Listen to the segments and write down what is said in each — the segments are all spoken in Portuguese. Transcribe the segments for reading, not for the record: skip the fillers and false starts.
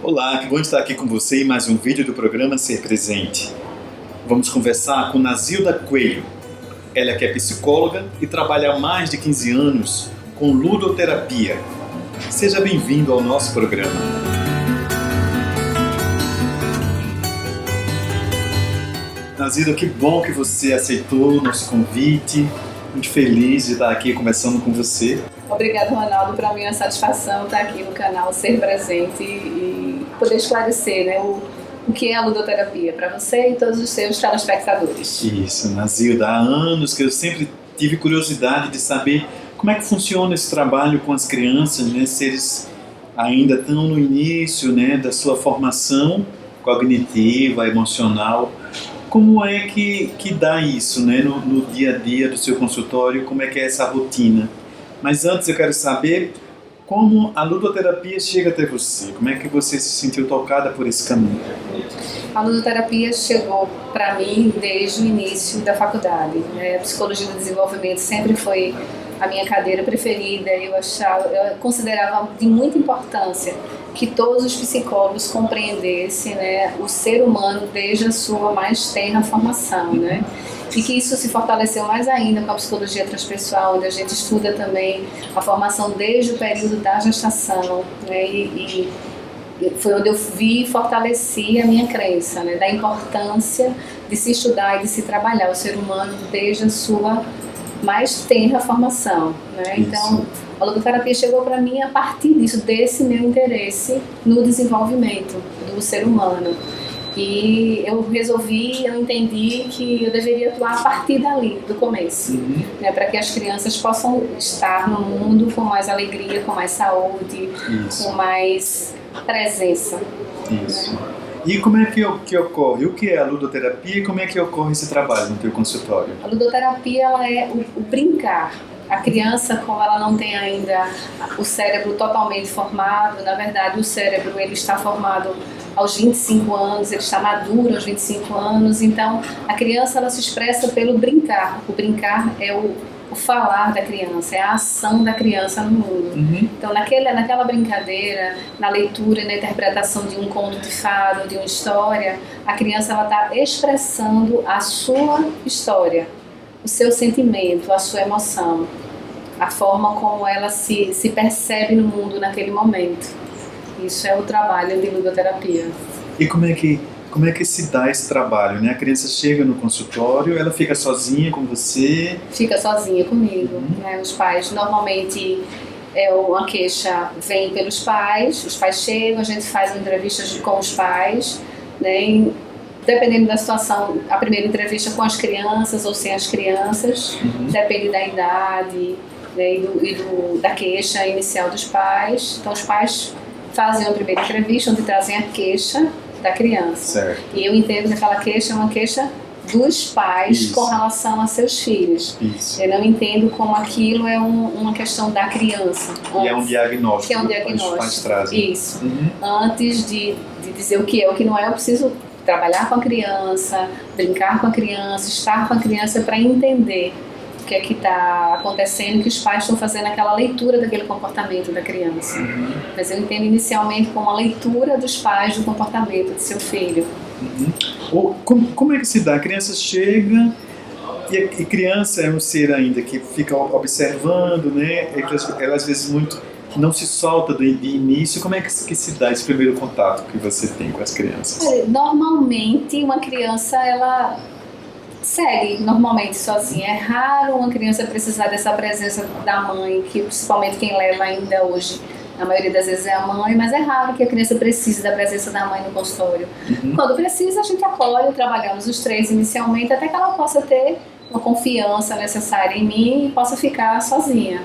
Olá, que bom estar aqui com você em mais um vídeo do programa Ser Presente. Vamos conversar com Nazilda Coelho. Ela que é psicóloga e trabalha há mais de 15 anos com ludoterapia. Seja bem-vindo ao nosso programa. Nazilda, que bom que você aceitou o nosso convite. Muito feliz de estar aqui conversando com você. Obrigada, Ronaldo. Para mim é uma satisfação estar aqui no canal Ser Presente e poder esclarecer, o que é a ludoterapia para você e todos os seus telespectadores. Isso, Nazilda, há anos que eu sempre tive curiosidade de saber como é que funciona esse trabalho com as crianças, né? Se eles ainda estão no início, né, da sua formação cognitiva, emocional. Como é que dá isso, né, no dia a dia do seu consultório? Como é que é essa rotina? Mas antes eu quero saber como a ludoterapia chega até você. Como é que você se sentiu tocada por esse caminho? A ludoterapia chegou para mim desde o início da faculdade. A psicologia do desenvolvimento sempre foi a minha cadeira preferida. Eu considerava de muita importância que todos os psicólogos compreendessem, o ser humano desde a sua mais tenra formação, E que isso se fortaleceu mais ainda com a psicologia transpessoal, onde a gente estuda também a formação desde o período da gestação, E foi onde eu vi e fortaleci a minha crença, da importância de se estudar e de se trabalhar o ser humano desde a sua mais tenra formação, Então, a ludoterapia chegou para mim a partir disso, desse meu interesse no desenvolvimento do ser humano. E eu entendi que eu deveria atuar a partir dali, do começo, para que as crianças possam estar no mundo com mais alegria, com mais saúde, com mais presença. Isso. E como é que ocorre? O que é a ludoterapia e como é que ocorre esse trabalho no teu consultório? A ludoterapia ela é o brincar. A criança, como ela não tem ainda o cérebro totalmente formado, na verdade o cérebro ele está formado aos 25 anos, ele está maduro aos 25 anos, então a criança ela se expressa pelo brincar. O brincar é o falar da criança, é a ação da criança no mundo. Então naquela brincadeira, na leitura e na interpretação de um conto de fada ou de uma história, a criança está expressando a sua história, o seu sentimento, a sua emoção, a forma como ela se percebe no mundo naquele momento. Isso é o trabalho de ludoterapia. E como é que se dá esse trabalho, A criança chega no consultório, ela fica sozinha com você? Fica sozinha comigo, Os pais, normalmente, uma queixa vem pelos pais, os pais chegam, a gente faz entrevistas com os pais, Dependendo da situação, a primeira entrevista com as crianças ou sem as crianças, depende da idade, da queixa inicial dos pais. Então os pais fazem a primeira entrevista onde trazem a queixa da criança. Certo. E eu entendo que aquela queixa é uma queixa dos pais com relação a seus filhos. Isso. Eu não entendo como aquilo é uma questão da criança. E é um diagnóstico. Que é um diagnóstico. Os pais trazem. Isso. Antes de dizer o que é o que não é, eu preciso trabalhar com a criança, brincar com a criança, estar com a criança para entender o que é que está acontecendo, que os pais estão fazendo aquela leitura daquele comportamento da criança. Mas eu entendo inicialmente como a leitura dos pais do comportamento do seu filho. Como é que se dá? A criança chega e criança é um ser ainda que fica observando, Ela às vezes não se solta de início. Como é que se dá esse primeiro contato que você tem com as crianças? Normalmente uma criança ela segue normalmente sozinha. É raro uma criança precisar dessa presença da mãe, que principalmente quem leva ainda hoje, a maioria das vezes é a mãe, mas é raro que a criança precise da presença da mãe no consultório. Quando precisa, a gente acolhe, trabalhamos os três inicialmente, até que ela possa ter uma confiança necessária em mim e possa ficar sozinha.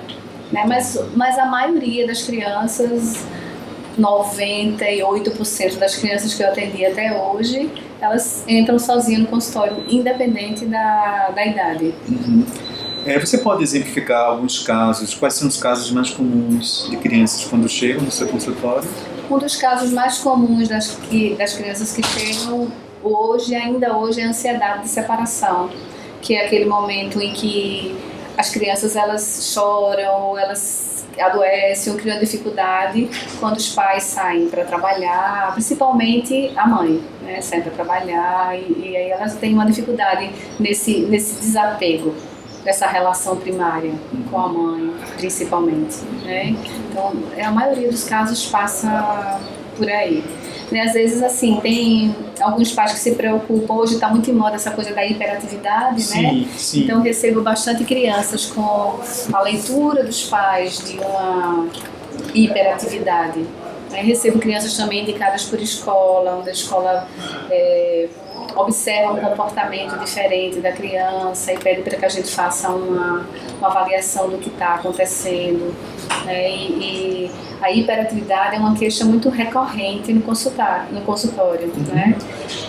Mas a maioria das crianças, 98% das crianças que eu atendi até hoje, elas entram sozinhas no consultório, independente da idade. Você pode exemplificar alguns casos? Quais são os casos mais comuns de crianças quando chegam no seu consultório? Um dos casos mais comuns das crianças que chegam ainda hoje, é a ansiedade de separação, que é aquele momento em que as crianças elas choram, elas adoece ou cria dificuldade quando os pais saem para trabalhar, principalmente a mãe, né, sai para trabalhar e aí elas têm uma dificuldade nesse desapego dessa relação primária com a mãe, principalmente, né? Então, a maioria dos casos passa por aí. E, às vezes, assim, tem alguns pais que se preocupam, hoje está muito em moda essa coisa da hiperatividade, sim, né? Sim. Então, eu recebo bastante crianças com a leitura dos pais de uma hiperatividade. Recebo crianças também indicadas por escola, onde a escola observa um comportamento diferente da criança e pede para que a gente faça uma avaliação do que está acontecendo. E a hiperatividade é uma queixa muito recorrente no consultório. Né?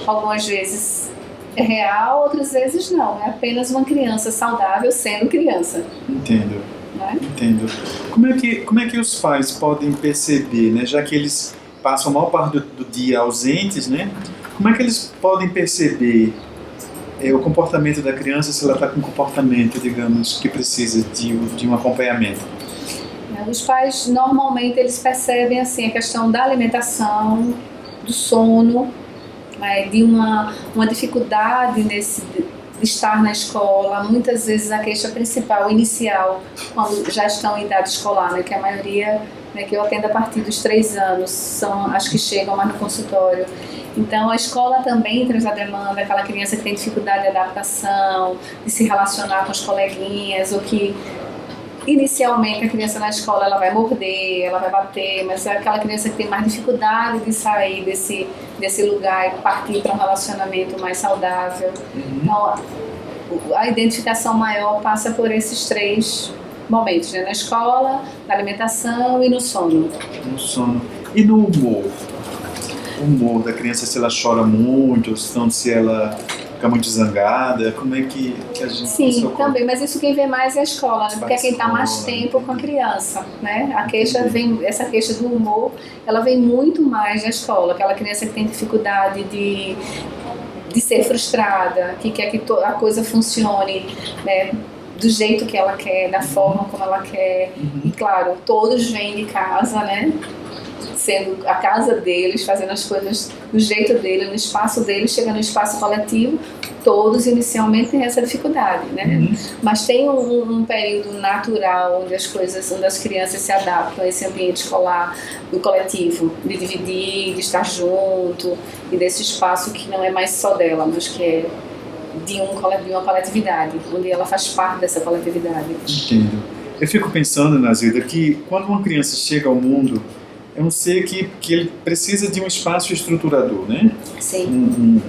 Algumas vezes é real, outras vezes não. É apenas uma criança saudável sendo criança. Entendo. Né? Entendo. Como é que os pais podem perceber, né, já que eles passam a maior parte do dia ausentes, né? Como é que eles podem perceber o comportamento da criança se ela está com um comportamento, digamos, que precisa de um acompanhamento? Os pais, normalmente, eles percebem assim, a questão da alimentação, do sono, né, de uma dificuldade de estar na escola. Muitas vezes a queixa principal, inicial, quando já estão em idade escolar, né, que a maioria, né, que eu atendo a partir dos 3 anos, são as que chegam mais no consultório. Então, a escola também traz a demanda, aquela criança que tem dificuldade de adaptação, de se relacionar com os coleguinhas, ou que inicialmente a criança na escola ela vai morder, ela vai bater, mas é aquela criança que tem mais dificuldade de sair desse lugar e partir para um relacionamento mais saudável. Então, a identificação maior passa por esses 3 momentos, né? Na escola, na alimentação e no sono. No sono. E no humor? O humor da criança, se ela chora muito, ou se ela fica muito zangada, como é que a gente... Sim, também, mas isso quem vê mais é a escola, né? Porque é quem está mais tempo com a criança, né? Essa queixa do humor, ela vem muito mais da escola, aquela criança que tem dificuldade de ser frustrada, que quer que a coisa funcione, né, do jeito que ela quer, da forma como ela quer. E claro, todos vêm de casa, né? Sendo a casa deles, fazendo as coisas do jeito dele, no espaço deles, chegando no espaço coletivo, todos inicialmente têm essa dificuldade, né? Mas tem um período natural onde as crianças se adaptam a esse ambiente escolar, do coletivo, de dividir, de estar junto, e desse espaço que não é mais só dela, mas que é de uma coletividade, onde ela faz parte dessa coletividade. Entendo. Eu fico pensando, Nazilda, que quando uma criança chega ao mundo, é um ser que ele precisa de um espaço estruturador, né? Sim.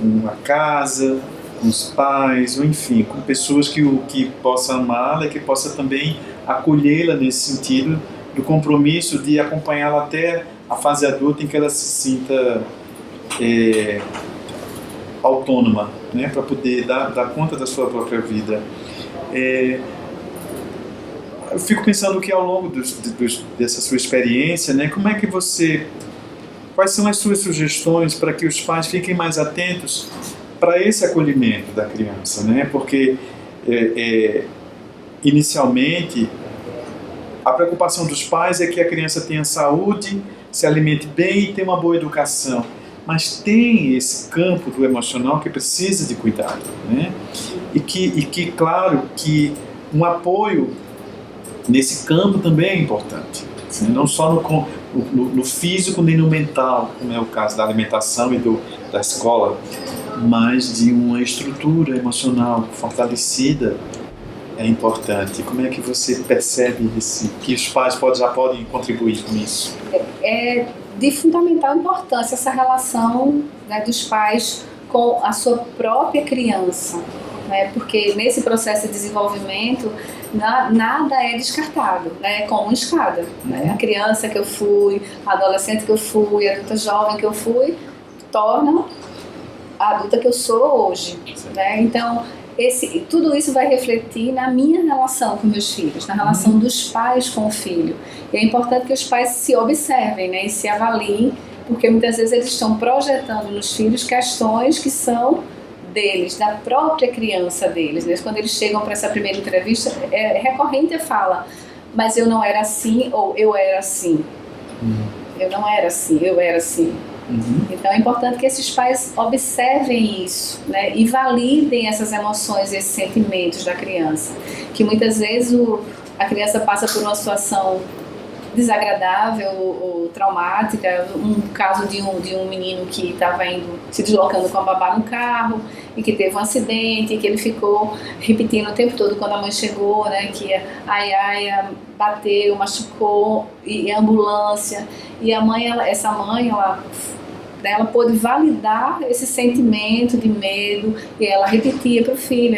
Uma casa, com os pais, ou enfim, com pessoas que possa amá-la e que possa também acolhê-la nesse sentido do compromisso de acompanhá-la até a fase adulta em que ela se sinta autônoma, né? Para poder dar conta da sua própria vida. Eu fico pensando que ao longo dessa sua experiência, né, quais são as suas sugestões para que os pais fiquem mais atentos para esse acolhimento da criança, né? Porque inicialmente a preocupação dos pais é que a criança tenha saúde, se alimente bem e tenha uma boa educação, mas tem esse campo do emocional que precisa de cuidado, né? E que claro que um apoio nesse campo também é importante, né? Não só no físico nem no mental, como é o caso da alimentação e da escola, mas de uma estrutura emocional fortalecida é importante. Como é que você percebe que os pais já podem contribuir com isso? É de fundamental importância essa relação, né, dos pais com a sua própria criança, né? Porque nesse processo de desenvolvimento nada é descartado, né? É como uma escada, né? A criança que eu fui, a adolescente que eu fui, a adulta jovem que eu fui, torna a adulta que eu sou hoje, né? Então, tudo isso vai refletir na minha relação com meus filhos, na relação dos pais com o filho. E é importante que os pais se observem, né, e se avaliem, porque muitas vezes eles estão projetando nos filhos questões que são deles, da própria criança deles, né? Quando eles chegam para essa primeira entrevista, é recorrente a fala: mas eu não era assim, ou eu era assim. Eu não era assim, eu era assim. Então é importante que esses pais observem isso, né, e validem essas emoções, esses sentimentos da criança, que muitas vezes a criança passa por uma situação desagradável ou traumática. Um caso de um menino que estava se deslocando com a babá no carro e que teve um acidente e que ele ficou repetindo o tempo todo quando a mãe chegou, né, que ai, bateu, machucou, e a ambulância. E a mãe, ela pôde validar esse sentimento de medo e ela repetia para o filho,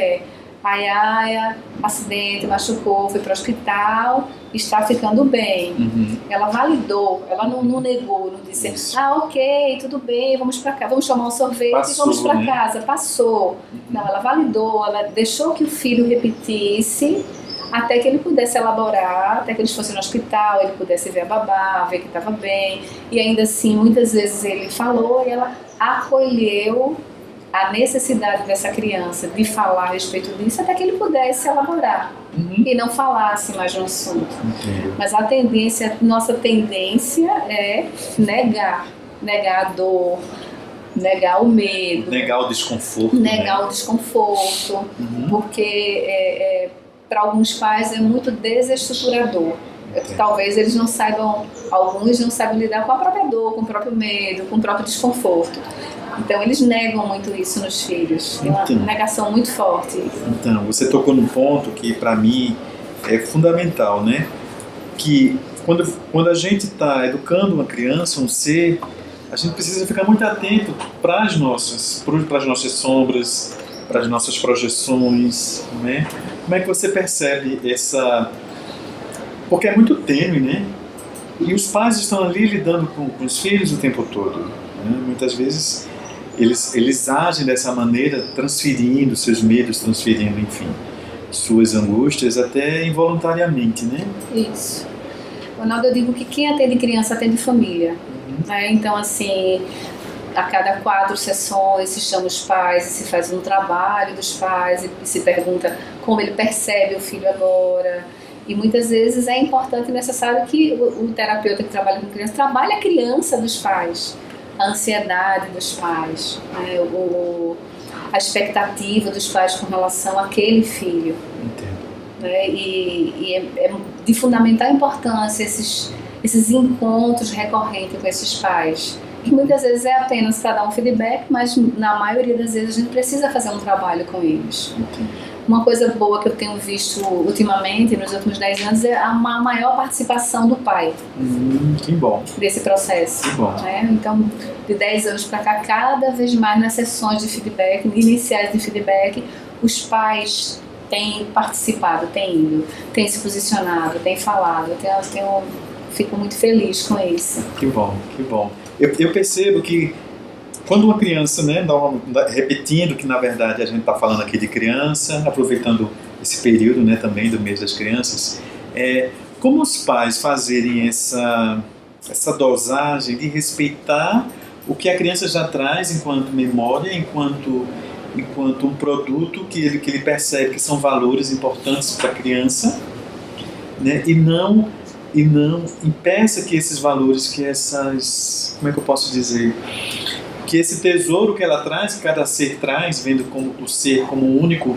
ai, acidente, machucou, foi para o hospital, está ficando bem. Ela validou, ela não negou, não disse, ok, tudo bem, vamos para cá, vamos tomar um sorvete, passou, vamos para casa, passou. Não, ela validou, ela deixou que o filho repetisse até que ele pudesse elaborar, até que eles fossem no hospital, ele pudesse ver a babá, ver que estava bem. E ainda assim, muitas vezes ele falou e ela acolheu a necessidade dessa criança de falar a respeito disso até que ele pudesse elaborar e não falasse mais no assunto. Mas nossa tendência é negar a dor, negar o medo, negar o desconforto, porque para alguns pais é muito desestruturador. Talvez eles não saibam, alguns não sabem lidar com a própria dor, com o próprio medo, com o próprio desconforto. Então eles negam muito isso nos filhos, tem uma negação muito forte. Então, você tocou num ponto que para mim é fundamental, né? Que quando a gente está educando uma criança, um ser, a gente precisa ficar muito atento para as nossas sombras, para as nossas projeções, né? Como é que você percebe essa... Porque é muito tênue, né? E os pais estão ali lidando com os filhos o tempo todo, né? Muitas vezes eles agem dessa maneira, transferindo seus medos, transferindo, enfim, suas angústias, até involuntariamente, né? Isso. Ronaldo, eu digo que quem atende criança atende família. Né? Então, assim, a cada 4 sessões se chama os pais e se faz um trabalho dos pais e se pergunta como ele percebe o filho agora. E muitas vezes é importante e necessário que o terapeuta que trabalha com criança trabalhe a criança dos pais, a ansiedade dos pais, né? A expectativa dos pais com relação àquele filho. Né? E é de fundamental importância esses encontros recorrentes com esses pais, que muitas vezes é apenas para dar um feedback, mas na maioria das vezes a gente precisa fazer um trabalho com eles. Uma coisa boa que eu tenho visto ultimamente, nos últimos 10 anos, é a maior participação do pai. Que bom. Desse processo. Que bom. Né? Então, de 10 anos para cá, cada vez mais nas sessões de feedback, iniciais de feedback, os pais têm participado, têm ido, têm se posicionado, têm falado. Fico muito feliz com isso. Que bom, que bom. Eu percebo que quando uma criança, né, repetindo que na verdade a gente está falando aqui de criança, aproveitando esse período, né, também do mês das crianças, como os pais fazerem essa dosagem de respeitar o que a criança já traz enquanto memória, enquanto um produto que ele percebe que são valores importantes para a criança, né, e não impeça que esses valores, como é que eu posso dizer, que esse tesouro que ela traz, que cada ser traz, vendo como o ser como único,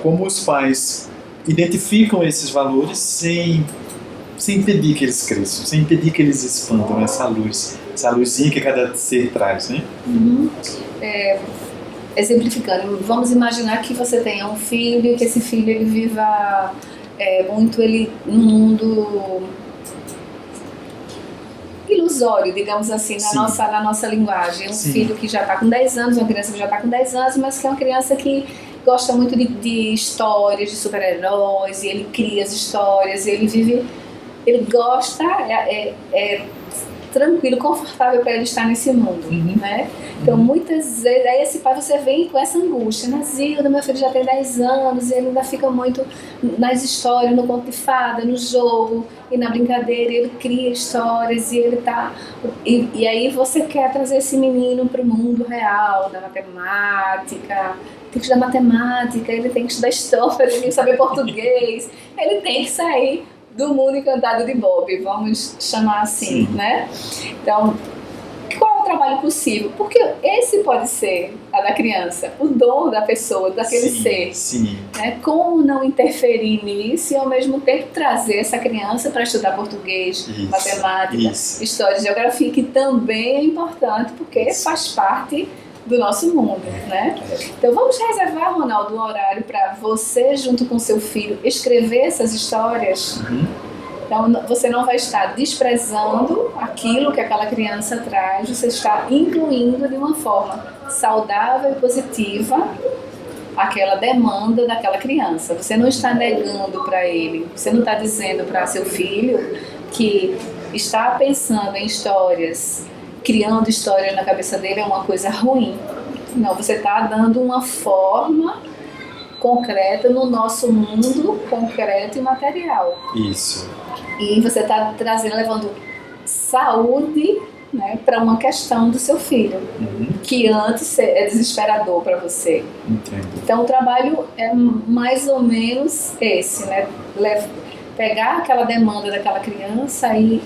como os pais identificam esses valores sem impedir que eles cresçam, sem impedir que eles expandam essa luzinha que cada ser traz, né? Exemplificando, vamos imaginar que você tenha um filho e que esse filho ele viva muito num mundo ilusório, digamos assim, na nossa linguagem. Um filho que já está com 10 anos, uma criança que já está com 10 anos, mas que é uma criança que gosta muito de histórias, de super-heróis, e ele cria as histórias, ele gosta, tranquilo, confortável para ele estar nesse mundo, né? Então, muitas vezes, aí esse pai, você vem com essa angústia, né? Zilda, meu filho já tem 10 anos, e ele ainda fica muito nas histórias, no conto de fada, no jogo, e na brincadeira, ele cria histórias, e ele tá... E aí você quer trazer esse menino para o mundo real, da matemática, tem que estudar matemática, ele tem que estudar história, ele tem que saber português, ele tem que sair do mundo encantado de Bob, vamos chamar assim, Sim. né? Então, qual é o trabalho possível? Porque esse pode ser a da criança, o dom da pessoa, daquele Sim, ser. sim. Né? Como não interferir nisso e ao mesmo tempo trazer essa criança para estudar português, Isso, matemática, isso. história e geografia, que também é importante porque faz parte do nosso mundo, né? Então vamos reservar, Ronaldo, um horário para você, junto com seu filho, escrever essas histórias. Então você não vai estar desprezando aquilo que aquela criança traz, você está incluindo de uma forma saudável e positiva aquela demanda daquela criança. Você não está negando para ele, você não está dizendo para seu filho que estar pensando em histórias, criando histórias na cabeça dele é uma coisa ruim. Não, você está dando uma forma concreta no nosso mundo concreto e material. Isso. E você está trazendo, levando saúde, né, para uma questão do seu filho, que antes é desesperador para você. Entendo. Então o trabalho é mais ou menos esse, né? Pegar aquela demanda daquela criança e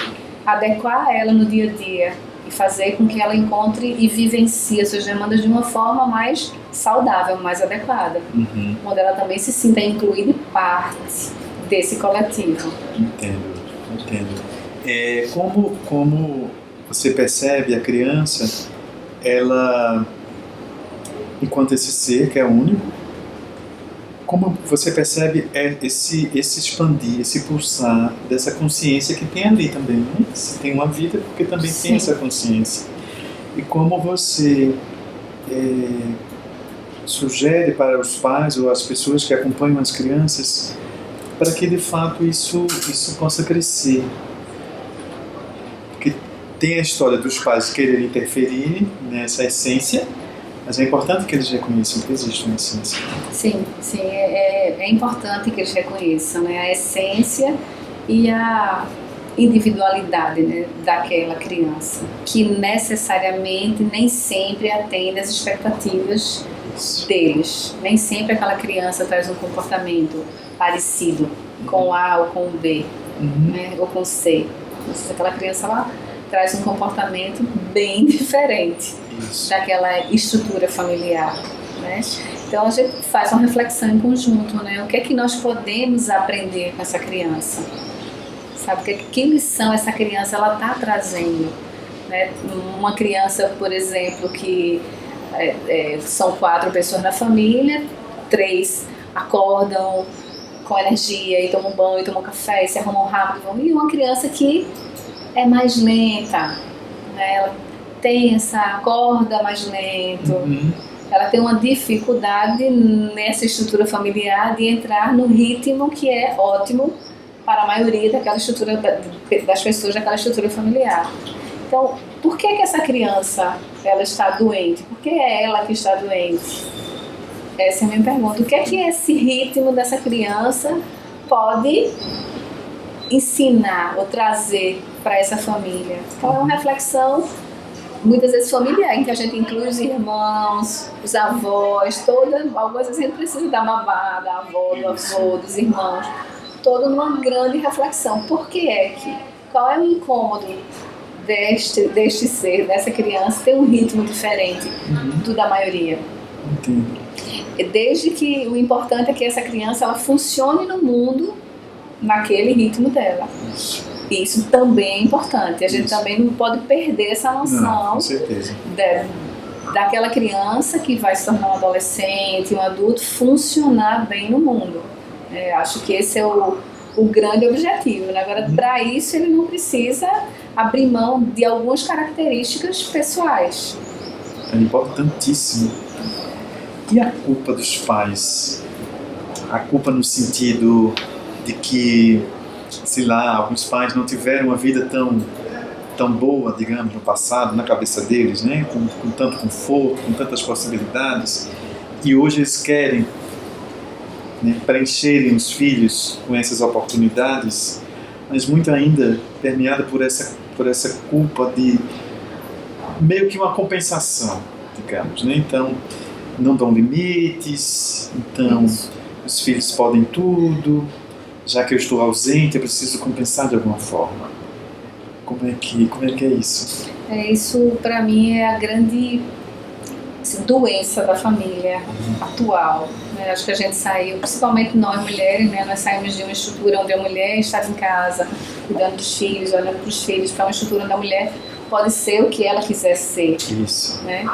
adequar ela no dia a dia e fazer com que ela encontre e vivencie as suas demandas de uma forma mais saudável, mais adequada, onde ela também se sinta incluída e parte desse coletivo. Entendo. Como você percebe a criança, ela, enquanto esse ser que é único, como você percebe esse expandir, esse pulsar dessa consciência que tem ali também, né? Se tem uma vida, porque também Sim. tem essa consciência. E como você sugere para os pais ou as pessoas que acompanham as crianças para que de fato isso possa crescer. Porque tem a história dos pais quererem interferir nessa essência, mas é importante que eles reconheçam que existe uma essência. Sim, é importante que eles reconheçam, né, a essência e a individualidade, né, daquela criança, que necessariamente nem sempre atende às expectativas deles. Nem sempre aquela criança traz um comportamento parecido com A ou com B, né, ou com C. Aquela criança lá traz um comportamento bem diferente daquela estrutura familiar, né? Então a gente faz uma reflexão em conjunto, né? O que é que nós podemos aprender com essa criança? Sabe, que lição essa criança ela está trazendo, né? Uma criança, por exemplo, que são 4 pessoas na família, 3 acordam com energia e tomam banho, e tomam café, e se arrumam rápido, e uma criança que é mais lenta, né? Ela tensa, acorda mais lento, ela tem uma dificuldade nessa estrutura familiar de entrar no ritmo que é ótimo para a maioria daquela estrutura, das pessoas daquela estrutura familiar. Então, por que essa criança ela está doente? Por que é ela que está doente? Essa é a minha pergunta. O que é que esse ritmo dessa criança pode ensinar ou trazer para essa família? Então é uma reflexão muitas vezes familiar, em que a gente inclui os irmãos, os avós, algumas vezes a gente precisa da babá, da avó, do avô, dos irmãos, toda numa grande reflexão. Por que é que? Qual é o incômodo deste ser, dessa criança, ter um ritmo diferente do da maioria? Entendo. Desde que o importante é que essa criança ela funcione no mundo naquele ritmo dela. Isso também é importante. A gente também não pode perder essa noção. Não, com certeza. Daquela criança que vai se tornar um adolescente, um adulto, funcionar bem no mundo. Acho que esse é o grande objetivo, né? Agora, para isso, ele não precisa abrir mão de algumas características pessoais. É importantíssimo. E a culpa dos pais? A culpa no sentido de que, sei lá, alguns pais não tiveram uma vida tão boa, digamos, no passado, na cabeça deles, né? Com tanto conforto, com tantas possibilidades, e hoje eles querem, né, preencherem os filhos com essas oportunidades, mas muito ainda permeada por essa culpa de meio que uma compensação, digamos, né? Então, não dão limites, então os filhos podem tudo, já que eu estou ausente, eu preciso compensar de alguma forma. Como é que é isso? Isso para mim é a grande assim, doença da família atual. Né? Acho que a gente saiu, principalmente nós mulheres, né? Nós saímos de uma estrutura onde a mulher estava em casa, cuidando dos filhos, olhando para os filhos, para uma estrutura onde a mulher pode ser o que ela quiser ser. Isso. Né?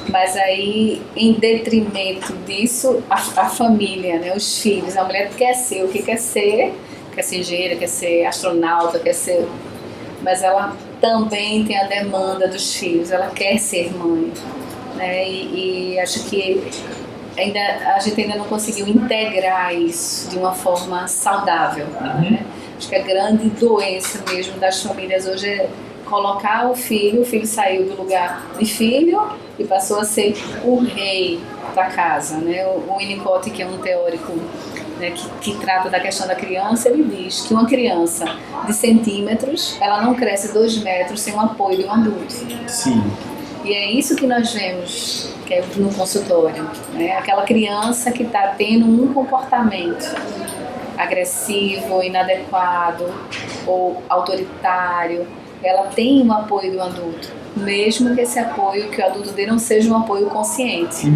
Mas aí, em detrimento disso, a família, né? Os filhos, a mulher quer ser o que quer ser engenheira, quer ser astronauta, quer ser... Mas ela também tem a demanda dos filhos, ela quer ser mãe. Né? E acho que a gente ainda não conseguiu integrar isso de uma forma saudável. Né? Acho que a grande doença mesmo das famílias hoje é colocar o filho saiu do lugar de filho e passou a ser o rei da casa. Né? O Winnicott, que é um teórico, né, que trata da questão da criança, ele diz que uma criança de centímetros, ela não cresce 2 metros sem o apoio de um adulto. Sim. E é isso que nós vemos que é no consultório, né? Aquela criança que está tendo um comportamento agressivo, inadequado ou autoritário, ela tem um apoio do adulto, mesmo que esse apoio que o adulto dê não seja um apoio consciente,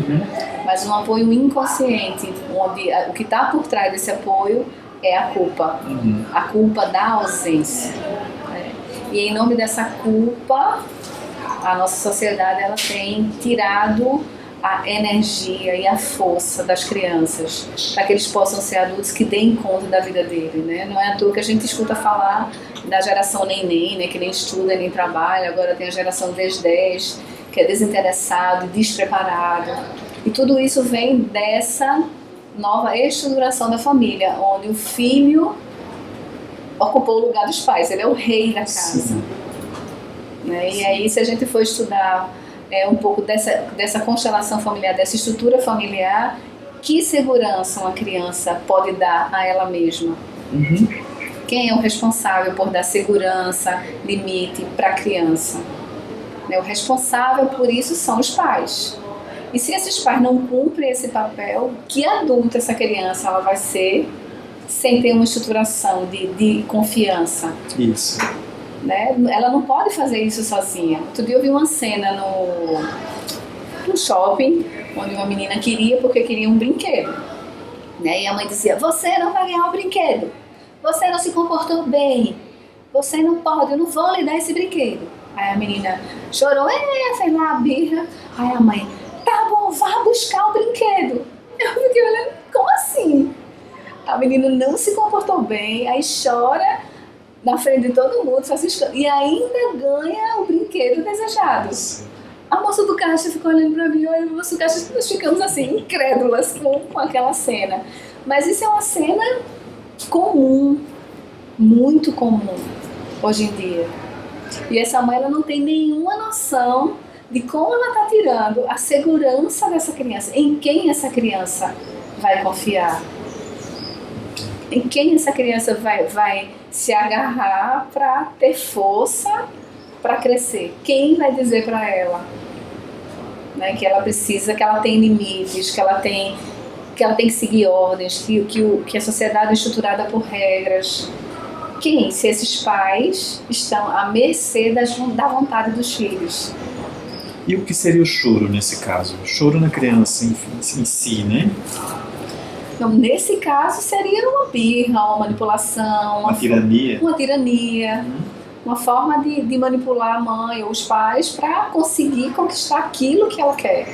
mas um apoio inconsciente, onde o que está por trás desse apoio é a culpa da ausência. Né? E em nome dessa culpa, a nossa sociedade ela tem tirado a energia e a força das crianças para que eles possam ser adultos que deem conta da vida dele, né? Não é à toa que a gente escuta falar da geração neném, né? Que nem estuda, nem trabalha, agora tem a geração 10-10, que é desinteressado, despreparado. E tudo isso vem dessa nova estruturação da família, onde o filho ocupou o lugar dos pais, ele é o rei da casa. Sim. Né? E aí, se a gente for estudar um pouco dessa constelação familiar, dessa estrutura familiar, que segurança uma criança pode dar a ela mesma? Quem é o responsável por dar segurança, limite para a criança? O responsável por isso são os pais. E se esses pais não cumprem esse papel, que adulto essa criança ela vai ser sem ter uma estruturação de confiança? Isso. Né? Ela não pode fazer isso sozinha. Outro dia eu vi uma cena no shopping, onde uma menina porque queria um brinquedo. Né? E a mãe dizia, você não vai ganhar o brinquedo, você não se comportou bem, você não pode, eu não vou lhe dar esse brinquedo. Aí a menina chorou, fez lá a birra. Aí a mãe, tá bom, vá buscar o brinquedo. Eu fiquei olhando, como assim? A menina não se comportou bem, aí chora na frente de todo mundo, e ainda ganha o brinquedo desejado. A moça do caixa ficou olhando pra mim, a moça do caixa, nós ficamos assim, incrédulas com aquela cena. Mas isso é uma cena comum, muito comum, hoje em dia. E essa mãe ela não tem nenhuma noção de como ela está tirando a segurança dessa criança, em quem essa criança vai confiar. Em quem essa criança vai se agarrar para ter força para crescer? Quem vai dizer para ela, né, que ela precisa, que ela tem limites, que ela tem que seguir ordens, que a sociedade é estruturada por regras? Quem? Se esses pais estão à mercê da vontade dos filhos. E o que seria o choro nesse caso? O choro na criança em si, né? Então, nesse caso, seria uma birra, uma manipulação, uma tirania. Uma tirania, uma forma de manipular a mãe ou os pais para conseguir conquistar aquilo que ela quer.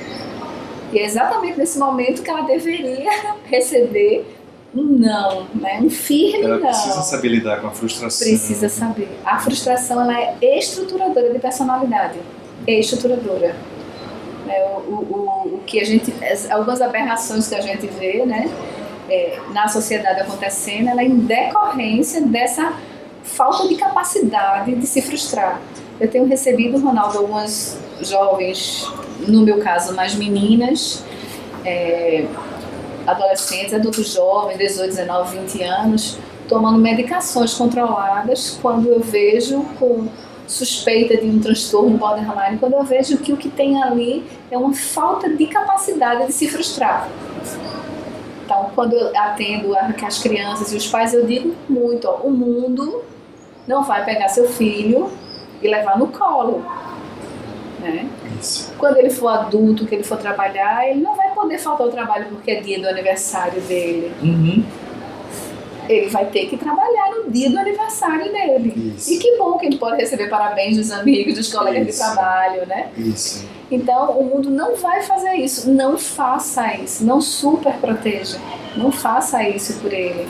E é exatamente nesse momento que ela deveria receber um não, né? Um firme não. Ela precisa saber lidar com a frustração. Precisa saber. A frustração ela é estruturadora de personalidade. Estruturadora. O que a gente, algumas aberrações que a gente vê, né, na sociedade acontecendo, ela é em decorrência dessa falta de capacidade de se frustrar. Eu tenho recebido, Ronaldo, algumas jovens, no meu caso, mais meninas, adolescentes, adultos jovens, 18, 19, 20 anos, tomando medicações controladas quando eu vejo com suspeita de um transtorno borderline, quando eu vejo que o que tem ali é uma falta de capacidade de se frustrar. Então, quando eu atendo as crianças e os pais, eu digo muito, ó, o mundo não vai pegar seu filho e levar no colo, né? Isso. Quando ele for adulto, que ele for trabalhar, ele não vai poder faltar ao trabalho porque é dia do aniversário dele. Ele vai ter que trabalhar no dia do aniversário dele. Isso. E que bom que ele pode receber parabéns dos amigos, dos colegas de trabalho, né? Isso. Então, o mundo não vai fazer isso. Não faça isso. Não super proteja. Não faça isso por ele.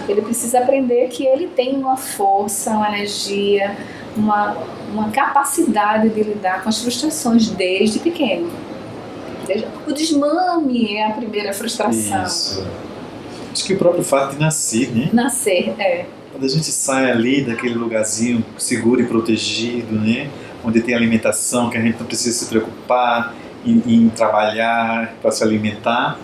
Ele precisa aprender que ele tem uma força, uma energia, uma capacidade de lidar com as frustrações desde pequeno. O desmame é a primeira frustração. Isso. Acho que o próprio fato de nascer, né? Nascer, é. Quando a gente sai ali daquele lugarzinho seguro e protegido, né? Onde tem alimentação, que a gente não precisa se preocupar em trabalhar para se alimentar,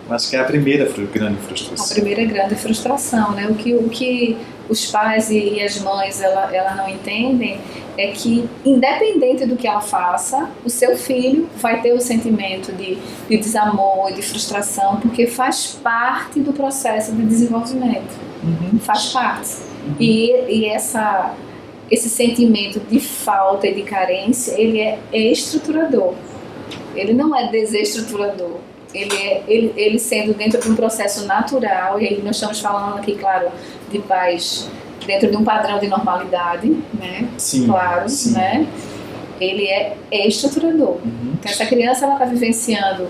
acho que é a primeira grande frustração. A primeira grande frustração, né? O que os pais e as mães ela não entendem é que, independente do que ela faça, o seu filho vai ter o sentimento de desamor e de frustração, porque faz parte do processo de desenvolvimento. Faz parte. E esse sentimento de falta e de carência, ele é estruturador. Ele não é desestruturador. Ele sendo dentro de um processo natural, e aí nós estamos falando aqui, claro, de pais dentro de um padrão de normalidade, né? Sim, claro, sim. né? Ele é estruturador. Então, essa criança está vivenciando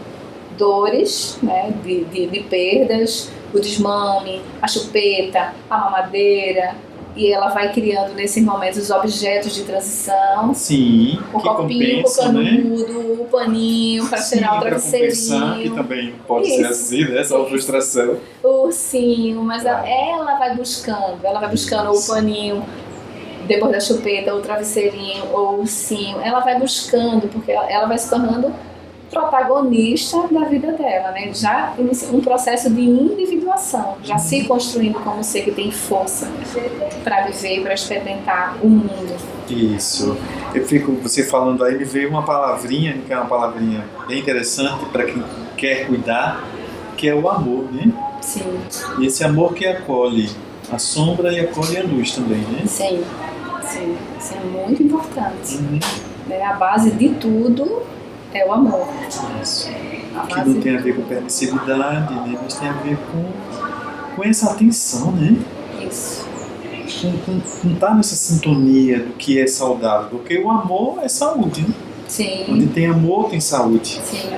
dores, né? de perdas, o desmame, a chupeta, a mamadeira, e ela vai criando nesses momentos os objetos de transição. Sim, o que copinho, compensa, o canudo, né? O paninho para tirar o travesseirinho. Que também pode ser assim, né? Essa frustração. O ursinho, mas ela vai buscando o paninho depois da chupeta, o travesseirinho, ou o ursinho. Ela vai buscando, porque ela vai se tornando protagonista da vida dela, né? Já inicia um processo de individuação, já se construindo como um ser que tem força para viver, para experimentar o mundo. Isso. Você falando aí, me veio uma palavrinha, que é uma palavrinha bem interessante para quem quer cuidar, que é o amor, né? Sim. E esse amor que acolhe a sombra e acolhe a luz também, né? Sim. Isso é muito importante. A base de tudo é o amor. Isso. Que não tem a ver com permissividade, né? Mas tem a ver com essa atenção, né? Isso. Não tá nessa sintonia do que é saudável, porque o amor é saúde, né? Sim. Onde tem amor, tem saúde. Sim.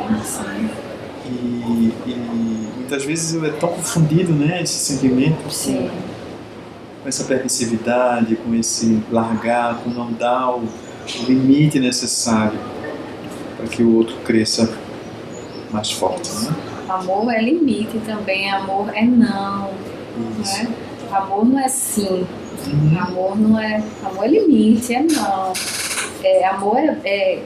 E muitas vezes é tão confundido, né? Esse sentimento. Sim. Com essa permissividade, com esse largar, com não dar o limite necessário para que o outro cresça mais forte, né? Amor é limite também, amor é não, né? Amor não é sim, amor é limite, é não. Amor é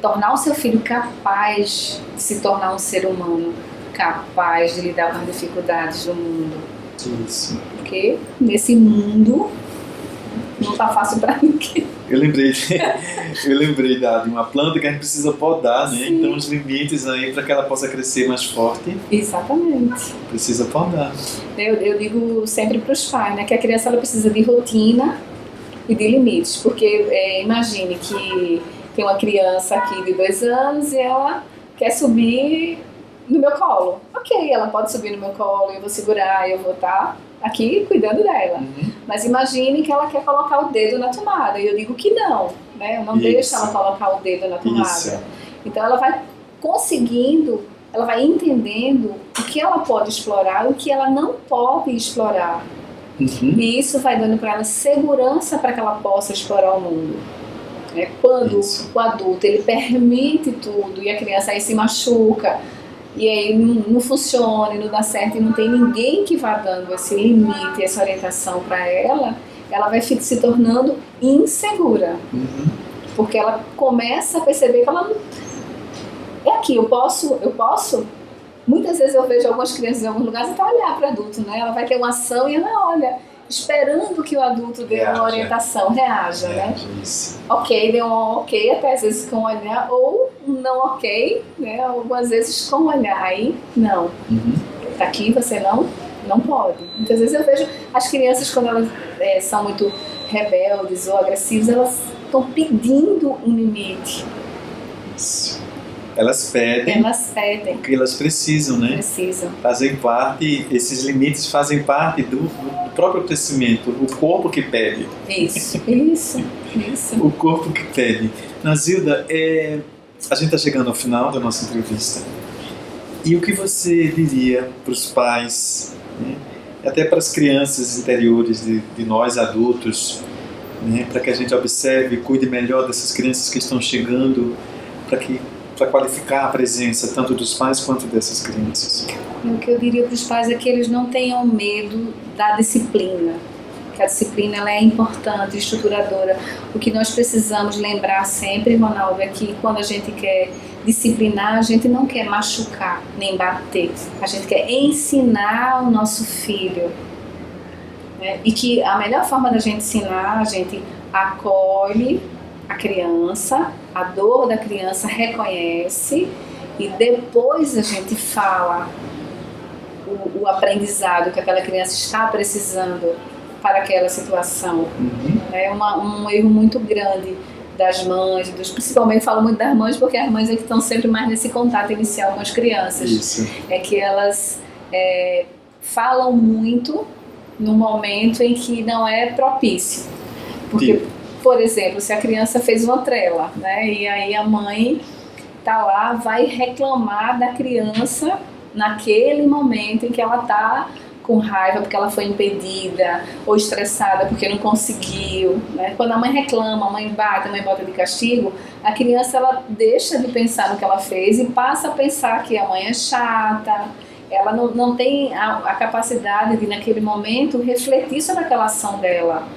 tornar o seu filho capaz de se tornar um ser humano, capaz de lidar com as dificuldades do mundo. Isso. Porque nesse mundo não tá fácil para ninguém. Eu lembrei de uma planta que a gente precisa podar, né? Sim. Então os limites aí para que ela possa crescer mais forte. Exatamente. Precisa podar. Eu digo sempre para os pais, né, que a criança ela precisa de rotina e de limites, porque imagine que tem uma criança aqui de 2 anos e ela quer subir no meu colo. Ok, ela pode subir no meu colo, eu vou segurar, eu vou estar aqui cuidando dela. Mas imagine que ela quer colocar o dedo na tomada. E eu digo que não, né? Eu não deixo ela colocar o dedo na tomada. Isso. Então ela vai conseguindo, ela vai entendendo o que ela pode explorar e o que ela não pode explorar. E isso vai dando para ela segurança para que ela possa explorar o mundo. Quando o adulto ele permite tudo e a criança aí se machuca, e aí não funciona, e não dá certo, e não tem ninguém que vá dando esse limite, essa orientação para ela, ela vai se tornando insegura. Porque ela começa a perceber que ela não... É aqui, eu posso? Muitas vezes eu vejo algumas crianças em alguns lugares até olhar para o adulto, né? Ela vai ter uma ação e ela olha, esperando que o adulto dê uma orientação, reaja, né? Isso. Ok, deu um ok, até às vezes com olhar, ou não ok, né? Algumas vezes com olhar, aí não. Daqui você não pode. Muitas vezes eu vejo as crianças, quando elas são muito rebeldes ou agressivas, elas estão pedindo um limite. Isso. Elas pedem porque elas precisam, né? Precisam. Esses limites fazem parte do próprio crescimento, o corpo que pede. Isso. O corpo que pede. Nazilda, a gente está chegando ao final da nossa entrevista. E o que você diria para os pais, né? Até para as crianças interiores de nós adultos, né? Para que a gente observe e cuide melhor dessas crianças que estão chegando, para qualificar a presença tanto dos pais quanto dessas crianças? O que eu diria para os pais é que eles não tenham medo da disciplina, que a disciplina ela é importante, estruturadora. O que nós precisamos lembrar sempre, Ronaldo, é que quando a gente quer disciplinar, a gente não quer machucar nem bater, a gente quer ensinar o nosso filho, né? E que a melhor forma da gente ensinar, a gente acolhe a criança, a dor da criança reconhece e depois a gente fala o aprendizado que aquela criança está precisando para aquela situação. É um erro muito grande das mães, principalmente falo muito das mães porque as mães é que estão sempre mais nesse contato inicial com as crianças. Isso. É que elas falam muito no momento em que não é propício. Porque, por exemplo, se a criança fez uma trela, né, e aí a mãe tá lá, vai reclamar da criança naquele momento em que ela tá com raiva porque ela foi impedida ou estressada porque não conseguiu, né? Quando a mãe reclama, a mãe bate, a mãe bota de castigo, a criança ela deixa de pensar no que ela fez e passa a pensar que a mãe é chata, ela não tem a capacidade de naquele momento refletir sobre aquela ação dela.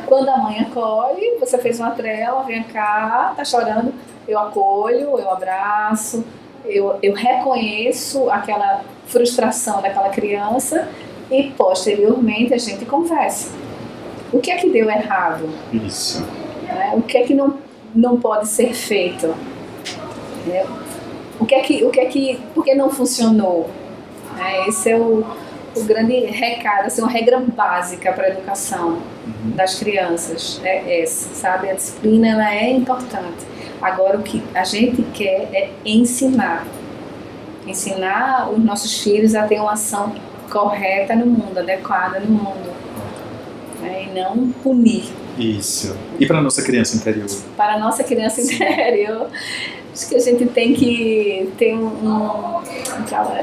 Quando a mãe acolhe, você fez uma trela, vem cá, tá chorando, eu acolho, eu abraço, eu reconheço aquela frustração daquela criança e posteriormente a gente conversa. O que é que deu errado? Isso. Né? O que é que não pode ser feito? Né? Por que não funcionou? Esse é o grande recado, assim, uma regra básica para a educação das crianças. Essa, sabe? A disciplina ela é importante. Agora, o que a gente quer é ensinar os nossos filhos a ter uma ação correta no mundo, adequada no mundo, né? E não punir. Isso. E para a nossa criança interior? Para a nossa criança interior, acho que a gente tem que ter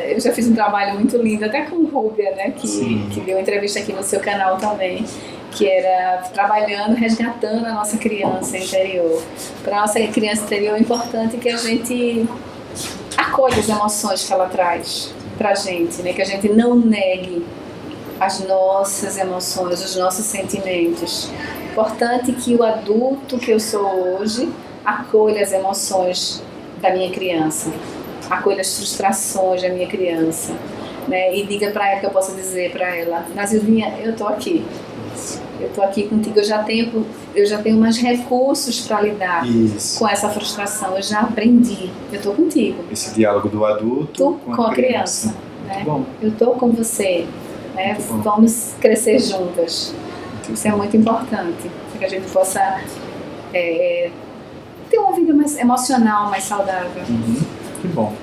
eu já fiz um trabalho muito lindo, até com Rúbia, né, que deu entrevista aqui no seu canal também, que era trabalhando, resgatando a nossa criança interior. Para a nossa criança interior é importante que a gente acolha as emoções que ela traz para a gente, né? Que a gente não negue as nossas emoções, os nossos sentimentos. Importante que o adulto que eu sou hoje acolha as emoções da minha criança, acolha as frustrações da minha criança, né? E diga para ela, que eu possa dizer para ela: Nazildinha, eu tô aqui contigo, eu já tenho mais recursos para lidar com essa frustração, eu já aprendi, eu tô contigo. Esse diálogo do adulto com a criança. Né? Eu tô com você, né? Vamos crescer juntas. Isso é muito importante, para que a gente possa ter uma vida mais emocional, mais saudável. Que bom.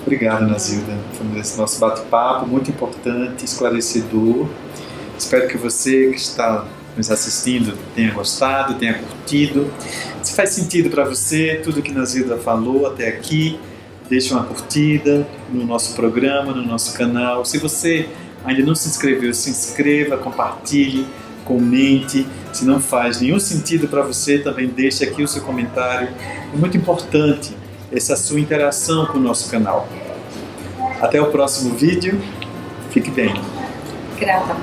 Obrigado, Nazilda, por esse nosso bate-papo muito importante, esclarecedor. Espero que você que está nos assistindo tenha gostado, tenha curtido. Se faz sentido para você tudo que Nazilda falou até aqui, deixe uma curtida no nosso programa, no nosso canal. Se você ainda não se inscreveu, se inscreva, compartilhe, comente. Se não faz nenhum sentido para você, também deixe aqui o seu comentário. É muito importante essa sua interação com o nosso canal. Até o próximo vídeo. Fique bem. Grata.